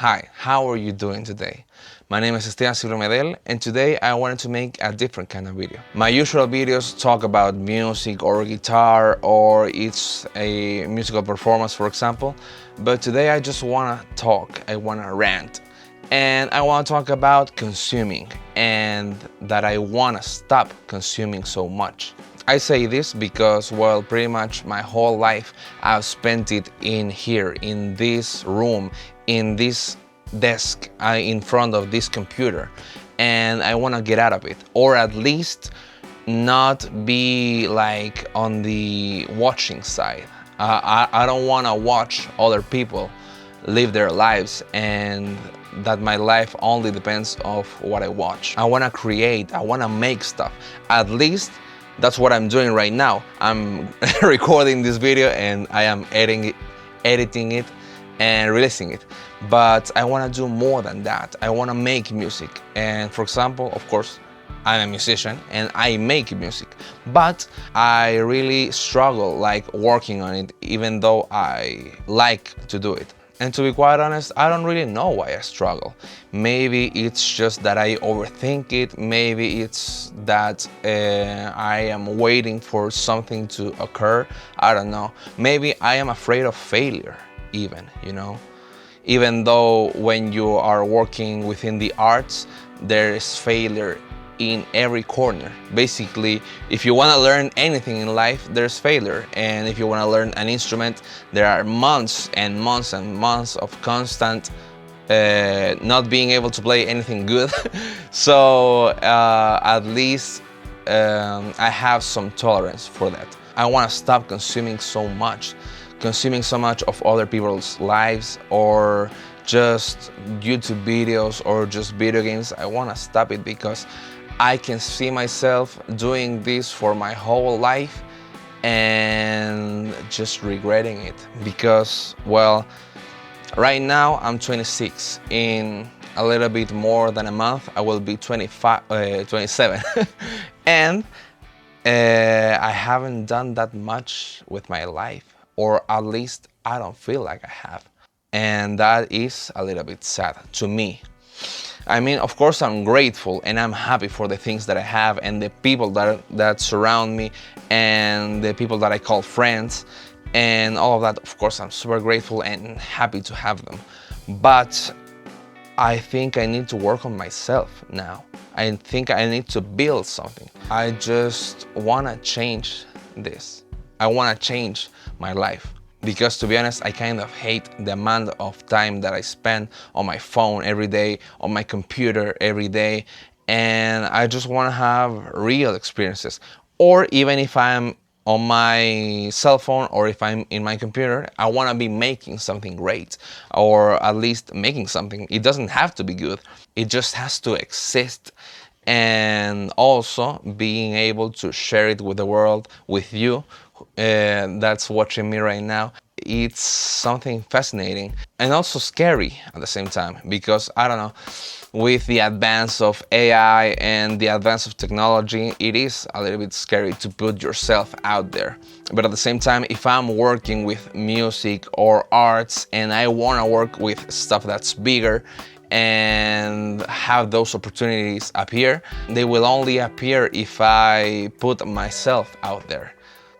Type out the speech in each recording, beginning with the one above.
Hi, how are you doing today? My name is Esteban Silva Medel, and today I wanted to make a different kind of video. My usual videos talk about music or guitar, or it's a musical performance, for example, but today I just want to talk, I want to rant, and I want to talk about consuming, and that I want to stop consuming so much. I say this because, well, pretty much my whole life I've spent it in here, in this room, in this desk, in front of this computer, and I want to get out of it, or at least not be like on the watching side. I don't want to watch other people live their lives and that my life only depends of what I watch. I want to create, I want to make stuff. At least that's what I'm doing right now. I'm recording this video and I am editing it and releasing it. But I want to do more than that. I want to make music. And for example, of course, I'm a musician and I make music, but I really struggle like working on it, even though I like to do it. And to be quite honest, I don't really know why I struggle. Maybe it's just that I overthink it. Maybe it's that I am waiting for something to occur. I don't know. Maybe I am afraid of failure even, you know? Even though when you are working within the arts, there is failure in every corner. Basically, if you want to learn anything in life, there's failure. And if you want to learn an instrument, there are months and months and months of constant not being able to play anything good. So at least I have some tolerance for that. I want to stop consuming so much of other people's lives, or just YouTube videos, or just video games. I want to stop it because I can see myself doing this for my whole life and just regretting it because, well, right now I'm 26. In a little bit more than a month I will be 27 and I haven't done that much with my life, or at least I don't feel like I have, and that is a little bit sad to me. I mean, of course I'm grateful and I'm happy for the things that I have and the people that surround me and the people that I call friends and all of that. Of course I'm super grateful and happy to have them, but I think I need to work on myself now. I think I need to build something. I just want to change this. I want to change my life. Because to be honest, I kind of hate the amount of time that I spend on my phone every day, on my computer every day, and I just want to have real experiences. Or even if I'm on my cell phone or if I'm in my computer, I want to be making something great, or at least making something. It doesn't have to be good. It just has to exist, and also being able to share it with the world, with you, that's watching me right now. It's something fascinating and also scary at the same time, because I don't know, with the advance of AI and the advance of technology, it is a little bit scary to put yourself out there. But at the same time, if I'm working with music or arts and I want to work with stuff that's bigger and have those opportunities appear, they will only appear if I put myself out there.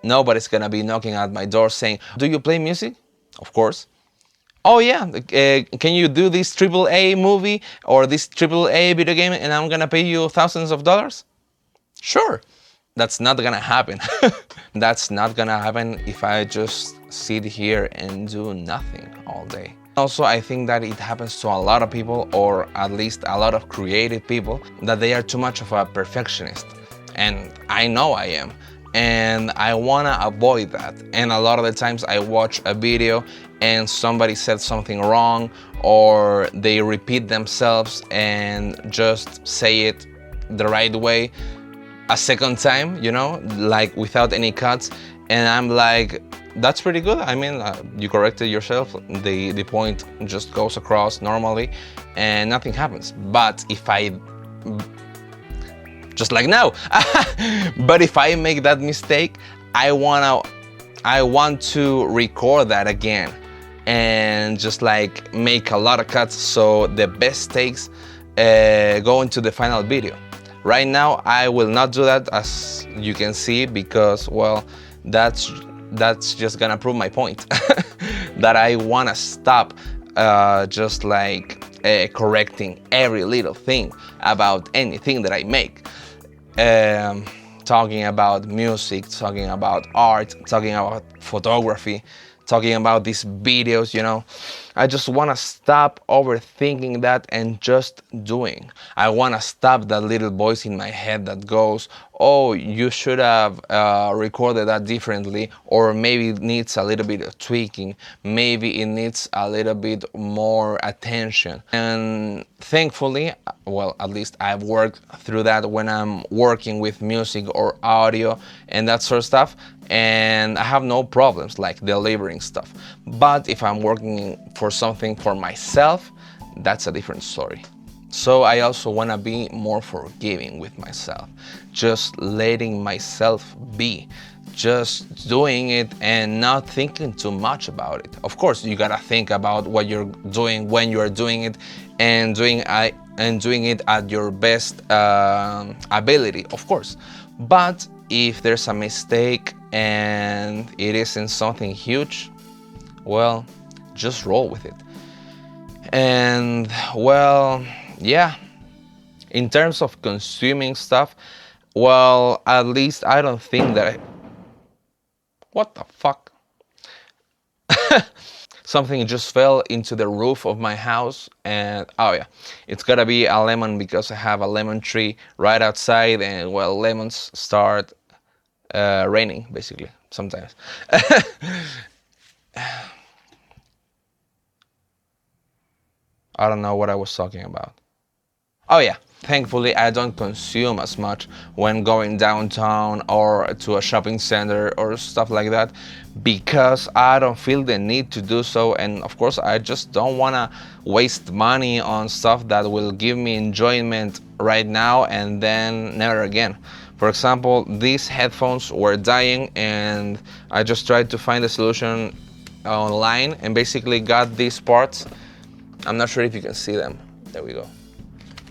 Nobody's gonna be knocking at my door saying, "Do you play music?" Of course. "Oh yeah, can you do this AAA movie or this AAA video game and I'm gonna pay you thousands of dollars?" Sure. That's not gonna happen. That's not gonna happen if I just sit here and do nothing all day. Also, I think that it happens to a lot of people, or at least a lot of creative people, that they are too much of a perfectionist. And I know I am. And I want to avoid that. And a lot of the times I watch a video and somebody said something wrong, or they repeat themselves and just say it the right way a second time, you know, like without any cuts, and I'm like, that's pretty good. I mean, you corrected yourself, the point just goes across normally and nothing happens. But if I just like now. But if I make that mistake, I want to record that again and just like make a lot of cuts so the best takes go into the final video. Right now I will not do that, as you can see, because well, that's just gonna prove my point that I wanna stop just like correcting every little thing about anything that I make. Um, Talking about music, talking about art, talking about photography, talking about these videos, you know. I just want to stop overthinking that and just doing. I want to stop that little voice in my head that goes, oh, you should have recorded that differently, or maybe it needs a little bit of tweaking, maybe it needs a little bit more attention. And thankfully, well, at least I've worked through that when I'm working with music or audio and that sort of stuff, and I have no problems like delivering stuff. But if I'm working for something for myself, that's a different story. So I also want to be more forgiving with myself, just letting myself be, just doing it and not thinking too much about it. Of course, you gotta think about what you're doing when you're doing it, and doing it at your best ability, of course. But if there's a mistake and it isn't something huge, well, just roll with it. And well, yeah, in terms of consuming stuff, well, at least I don't think that what the fuck? Something just fell into the roof of my house, and oh yeah, it's gotta be a lemon because I have a lemon tree right outside, and well, lemons start raining basically sometimes. I don't know what I was talking about. Oh yeah, thankfully I don't consume as much when going downtown or to a shopping center or stuff like that, because I don't feel the need to do so, and of course I just don't want to waste money on stuff that will give me enjoyment right now and then never again. For example, these headphones were dying and I just tried to find a solution online and basically got these parts. I'm not sure if you can see them. There we go.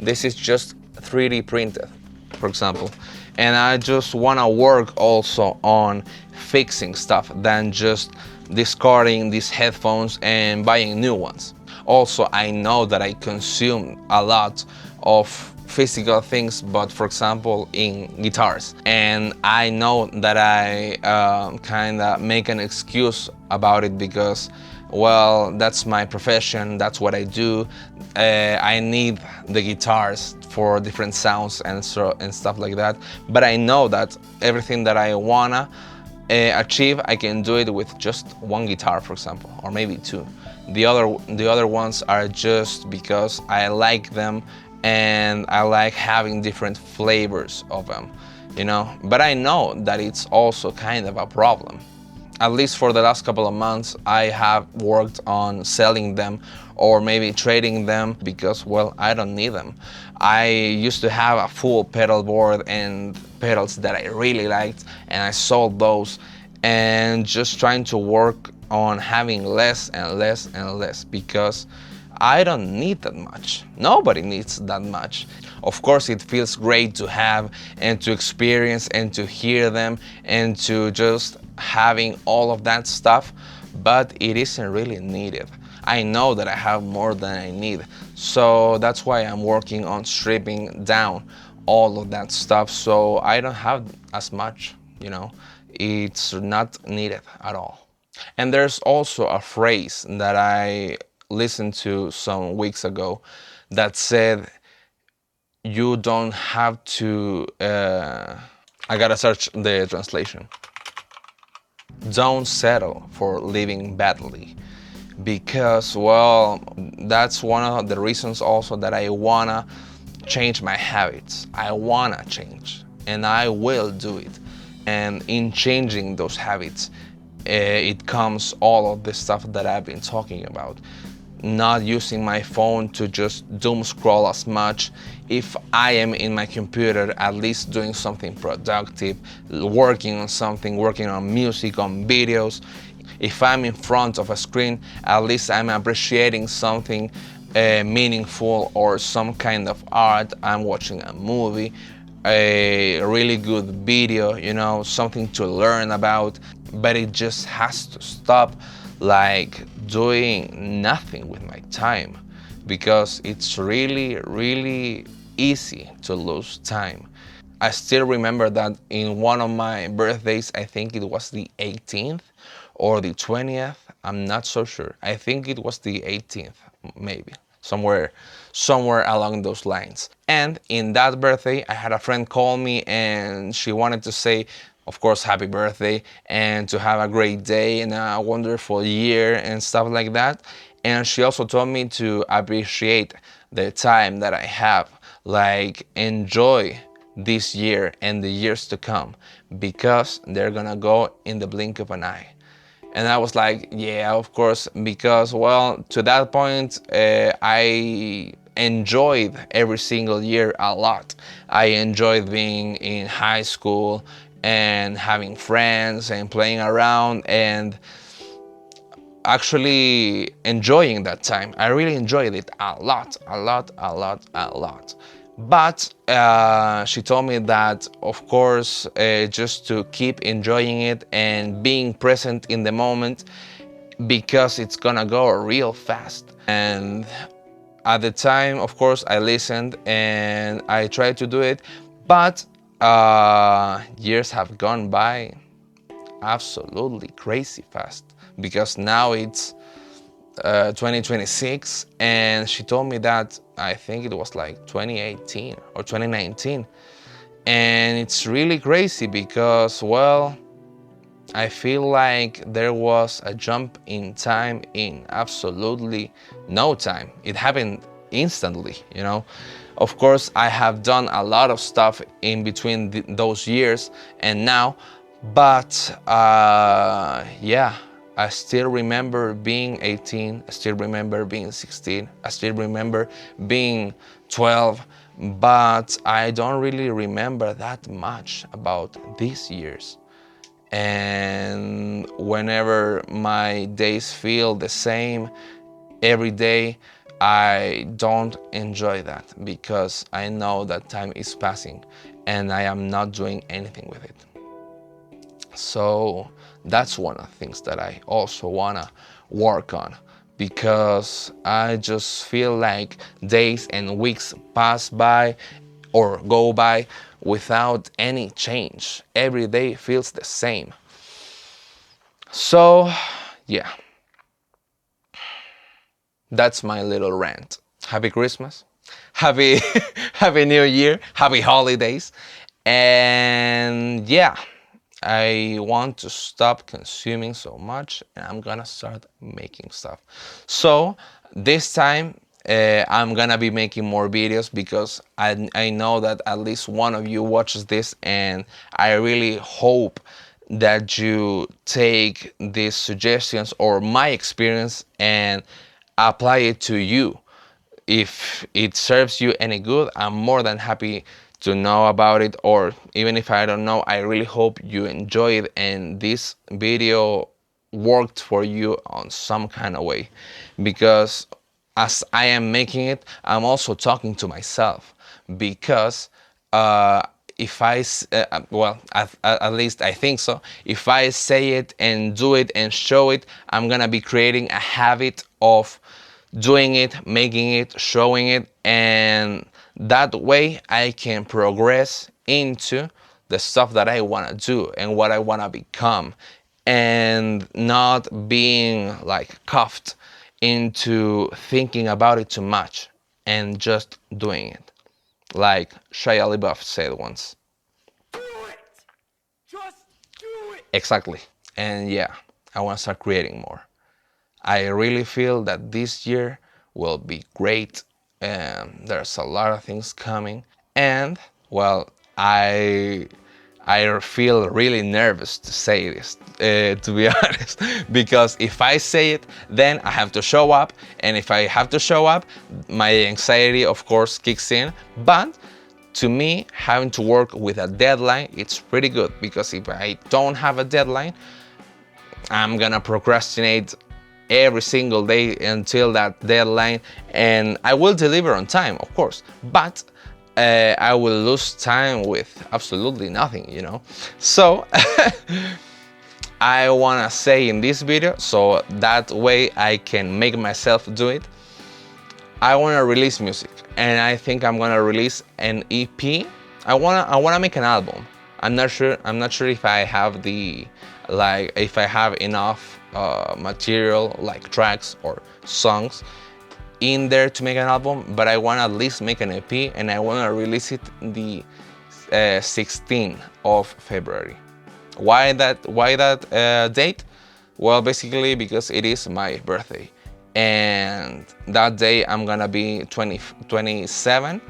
This is just 3D printed, for example. And I just want to work also on fixing stuff than just discarding these headphones and buying new ones. Also, I know that I consume a lot of physical things, but for example in guitars, and I know that I kind of make an excuse about it because, well, that's my profession, that's what I do. I need the guitars for different sounds and stuff like that, but I know that everything that I wanna achieve, I can do it with just one guitar, for example, or maybe two. The other ones are just because I like them and I like having different flavors of them, you know. But I know that it's also kind of a problem. At least for the last couple of months, I have worked on selling them or maybe trading them because, well, I don't need them. I used to have a full pedal board and pedals that I really liked, and I sold those, and just trying to work on having less and less and less because I don't need that much. Nobody needs that much. Of course, it feels great to have and to experience and to hear them and to just having all of that stuff, but it isn't really needed. I know that I have more than I need, so that's why I'm working on stripping down all of that stuff so I don't have as much, you know. It's not needed at all. And there's also a phrase that I listened to some weeks ago that said, you don't have to, I gotta search the translation. Don't settle for living badly. Because, well, that's one of the reasons also that I wanna change my habits. I wanna change, and I will do it. And in changing those habits, it comes all of the stuff that I've been talking about. Not using my phone to just doom scroll as much. If I am in my computer, at least doing something productive, working on something, working on music, on videos. If I'm in front of a screen, at least I'm appreciating something meaningful or some kind of art. I'm watching a movie, a really good video, you know, something to learn about, but it just has to stop like doing nothing with my time, because it's really, really easy to lose time. I still remember that in one of my birthdays, I think it was the 18th or the 20th, I'm not so sure. I think it was the 18th, maybe, somewhere along those lines. And in that birthday, I had a friend call me and she wanted to say, of course, happy birthday and to have a great day and a wonderful year and stuff like that. And she also told me to appreciate the time that I have, like enjoy this year and the years to come, because they're gonna go in the blink of an eye. And I was like, yeah, of course, because, well, to that point, I enjoyed every single year a lot. I enjoyed being in high school and having friends and playing around and actually enjoying that time. I really enjoyed it a lot, a lot, a lot, a lot. But she told me that, of course, just to keep enjoying it and being present in the moment, because it's gonna go real fast. And at the time, of course, I listened and I tried to do it, but years have gone by absolutely crazy fast, because now it's 2026, and she told me that I think it was like 2018 or 2019. And it's really crazy because, well, I feel like there was a jump in time in absolutely no time. It happened instantly, you know. Of course, I have done a lot of stuff in between those years and now, but yeah, I still remember being 18, I still remember being 16, I still remember being 12, but I don't really remember that much about these years. And whenever my days feel the same every day, I don't enjoy that, because I know that time is passing and I am not doing anything with it. So that's one of the things that I also wanna work on, because I just feel like days and weeks pass by or go by without any change. Every day feels the same. So yeah, that's my little rant. Happy Christmas, happy happy New Year, happy holidays. And yeah, I want to stop consuming so much and I'm gonna start making stuff. So this time I'm gonna be making more videos, because I know that at least one of you watches this, and I really hope that you take these suggestions or my experience and apply it to you. If it serves you any good, I'm more than happy to know about it. Or even if I don't know, I really hope you enjoy it and this video worked for you on some kind of way, because as I am making it, I'm also talking to myself, because if well, at least I think so, if I say it and do it and show it, I'm gonna be creating a habit of doing it, making it, showing it, and that way I can progress into the stuff that I want to do and what I want to become, and not being like cuffed into thinking about it too much and just doing it. Like Shia LaBeouf said once. Do it! Just do it! Exactly. And yeah, I want to start creating more. I really feel that this year will be great. There's a lot of things coming, and well, I feel really nervous to say this, to be honest, because if I say it, then I have to show up, and if I have to show up, my anxiety, of course, kicks in. But to me, having to work with a deadline, it's pretty good, because if I don't have a deadline, I'm gonna procrastinate every single day until that deadline, and I will deliver on time, of course, but I will lose time with absolutely nothing, you know. So I wanna say in this video, so that way I can make myself do it, I wanna release music, and I think I'm gonna release an EP. I wanna make an album. I'm not sure if I have if I have enough material, like tracks or songs in there to make an album, but I want to at least make an EP, and I want to release it the 16th of February. Why that date? Well, basically because it is my birthday, and that day I'm gonna be 27,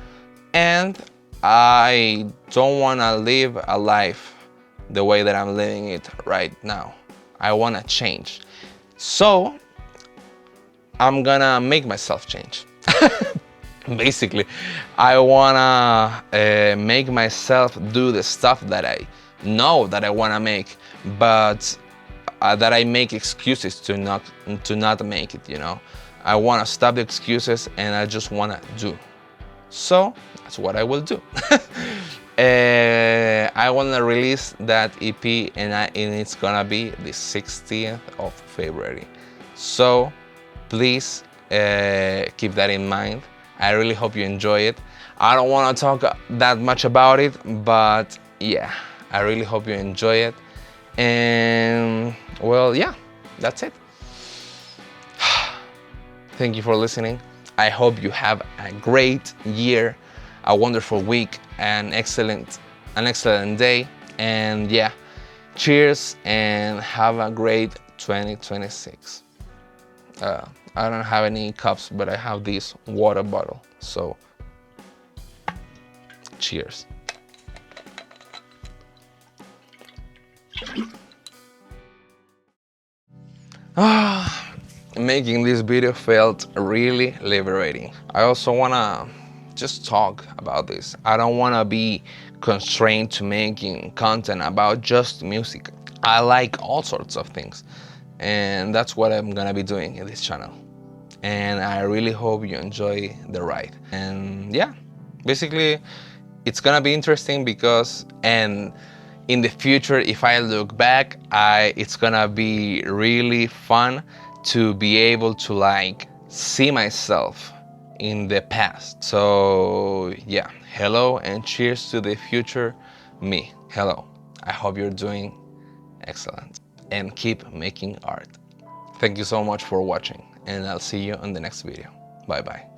and I don't want to live a life the way that I'm living it right now. I want to change. So I'm gonna make myself change. Basically, I wanna make myself do the stuff that I know that I wanna make, but that I make excuses to not make it. You know, I wanna stop the excuses and I just wanna do. So that's what I will do. I want to release that EP, and it's gonna be the 16th of February. So please keep that in mind. I really hope you enjoy it. I don't want to talk that much about it, but yeah, I really hope you enjoy it. And well, yeah, that's it. Thank you for listening. I hope you have a great year, a wonderful week, an excellent day, and yeah, cheers and have a great 2026. I don't have any cups, but I have this water bottle, so cheers. Making this video felt really liberating. I also wanna just talk about this. I don't wanna be constrained to making content about just music. I like all sorts of things, and that's what I'm gonna be doing in this channel. And I really hope you enjoy the ride. And yeah, basically it's gonna be interesting because, and in the future, if I look back, it's gonna be really fun to be able to like see myself in the past. So yeah, hello and cheers to the future me. Hello, I hope you're doing excellent and keep making art. Thank you so much for watching, and I'll see you on the next video. Bye bye.